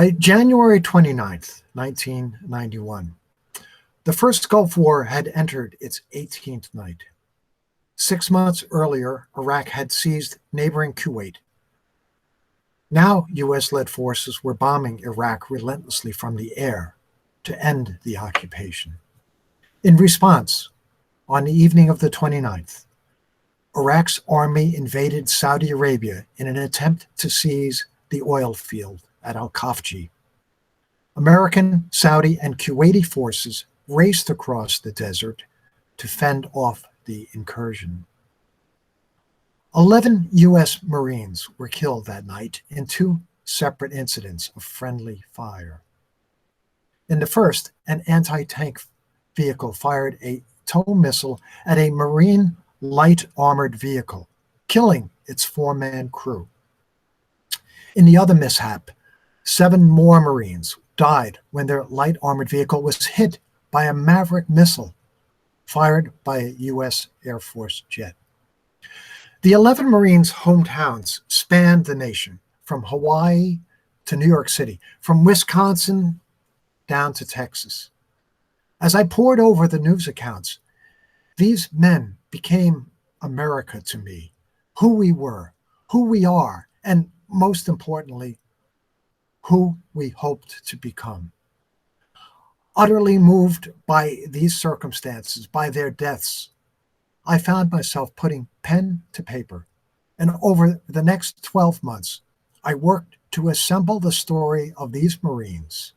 By January 29th, 1991, the first Gulf War had entered its 18th night. 6 months earlier, Iraq had seized neighboring Kuwait. Now, U.S.-led forces were bombing Iraq relentlessly from the air to end the occupation. In response, on the evening of the 29th, Iraq's army invaded Saudi Arabia in an attempt to seize the oil field at Al-Khafji. American, Saudi, and Kuwaiti forces raced across the desert to fend off the incursion. 11 U.S. Marines were killed that night in 2 separate incidents of friendly fire. In the first, an anti-tank vehicle fired a tow missile at a Marine light armored vehicle, killing its 4-man crew. In the other mishap, 7 more Marines died when their light armored vehicle was hit by a Maverick missile fired by a U.S. Air Force jet. The 11 Marines' hometowns spanned the nation, from Hawaii to New York City, from Wisconsin down to Texas. As I pored over the news accounts, these men became America to me, who we were, who we are, and most importantly, who we hoped to become. Utterly moved by these circumstances, by their deaths, I found myself putting pen to paper, and over the next 12 months, I worked to assemble the story of these Marines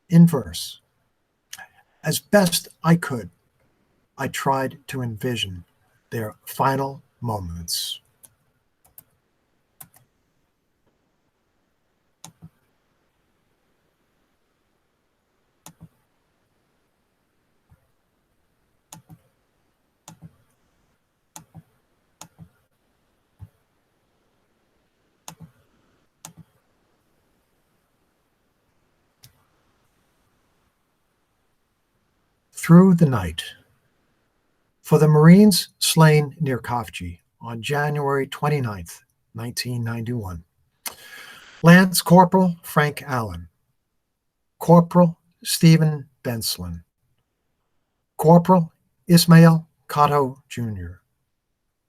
in verse. As best I could, I tried to envision their final moments. Through the night. For the Marines slain near Khafji on January 29th, 1991. Lance Corporal Frank Allen, Corporal Stephen Benslin, Corporal Ismail Cotto Jr.,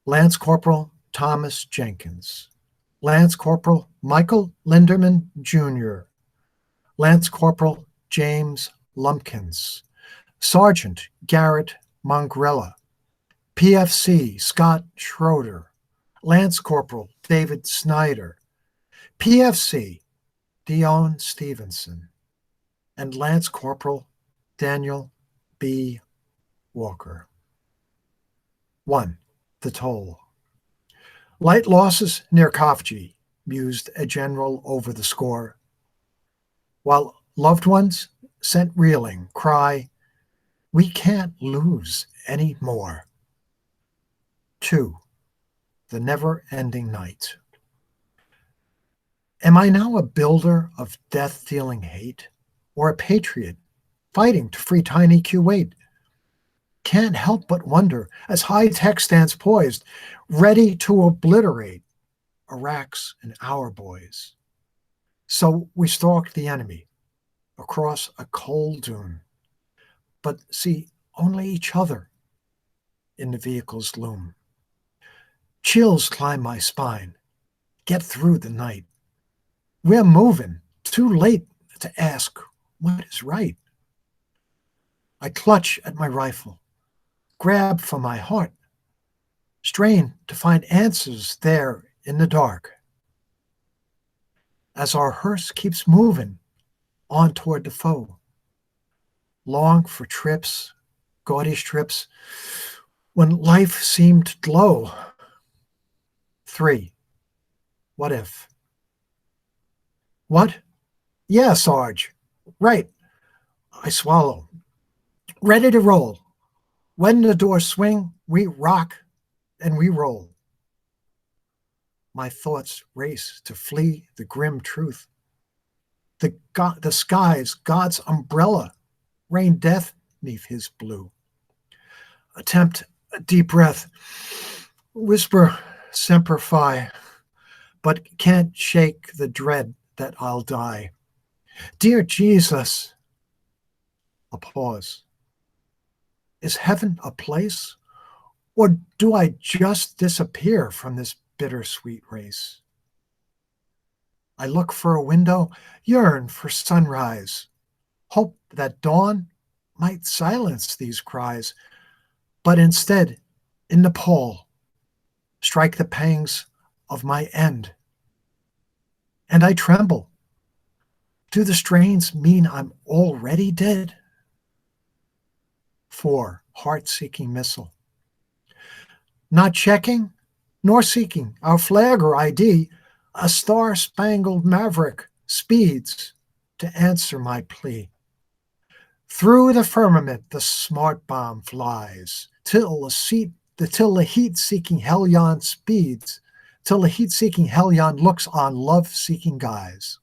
Lance Corporal Thomas Jenkins, Lance Corporal Michael Linderman Jr., Lance Corporal James Lumpkins, Sergeant Garrett Mongrella, PFC Scott Schroeder, Lance Corporal David Snyder, PFC Dion Stevenson, and Lance Corporal Daniel B. Walker. 1. The toll. Light losses near Khafji, mused a general over the score, while loved ones sent reeling cry, "We can't lose any more." 2. The never-ending night. Am I now a builder of death-dealing hate, or a patriot fighting to free tiny Kuwait? Can't help but wonder as high-tech stands poised, ready to obliterate Iraq's and our boys. So we stalked the enemy across a cold dune, but see only each other in the vehicle's loom. Chills climb my spine. Get through the night. We're moving, too late to ask what is right. I clutch at my rifle, grab for my heart, strain to find answers there in the dark. As our hearse keeps moving on toward the foe, long for trips, gaudy strips, when life seemed low. 3. What if? What? Yeah, Sarge. Right. I swallow. Ready to roll. When the doors swing, we rock and we roll. My thoughts race to flee the grim truth. The skies, God's umbrella, rain death neath his blue. Attempt a deep breath. Whisper semper fi, but can't shake the dread that I'll die. Dear Jesus, a pause. Is heaven a place? Or do I just disappear from this bittersweet race? I look for a window, yearn for sunrise, hope that dawn might silence these cries, but instead, in Nepal, strike the pangs of my end. And I tremble. Do the strains mean I'm already dead? 4. Heart-seeking missile. Not checking, nor seeking our flag or ID, a star-spangled maverick speeds to answer my plea. Through the firmament the smart bomb flies, till the heat-seeking hellion speeds, till the heat-seeking hellion looks on love-seeking guys.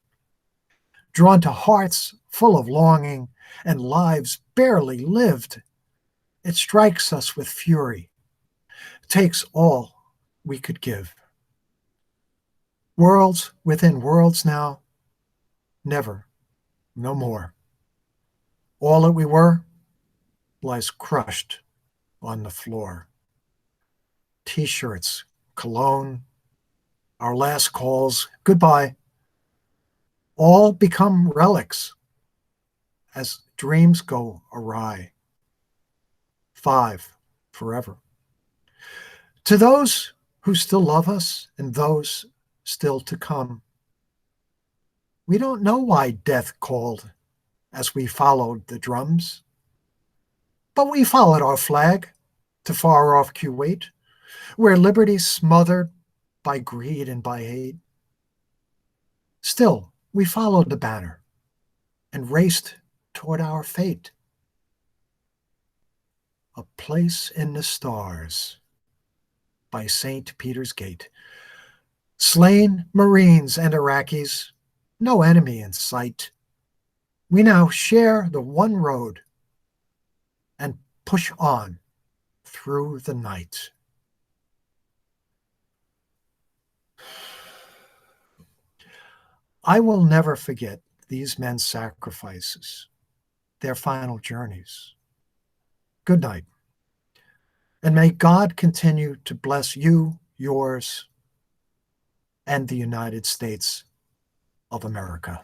Drawn to hearts full of longing and lives barely lived, it strikes us with fury, takes all we could give. Worlds within worlds now, never, no more. All that we were lies crushed on the floor. T-shirts, cologne, our last calls, goodbye, all become relics as dreams go awry. 5. Forever. To those who still love us and those still to come, we don't know why death called as we followed the drums, but we followed our flag to far-off Kuwait, where liberty's smothered by greed and by hate. Still, we followed the banner and raced toward our fate. A Place in the Stars by St. Peter's Gate. Slain Marines and Iraqis, no enemy in sight. We now share the one road and push on through the night. I will never forget these men's sacrifices, their final journeys. Good night. And may God continue to bless you, yours, and the United States of America.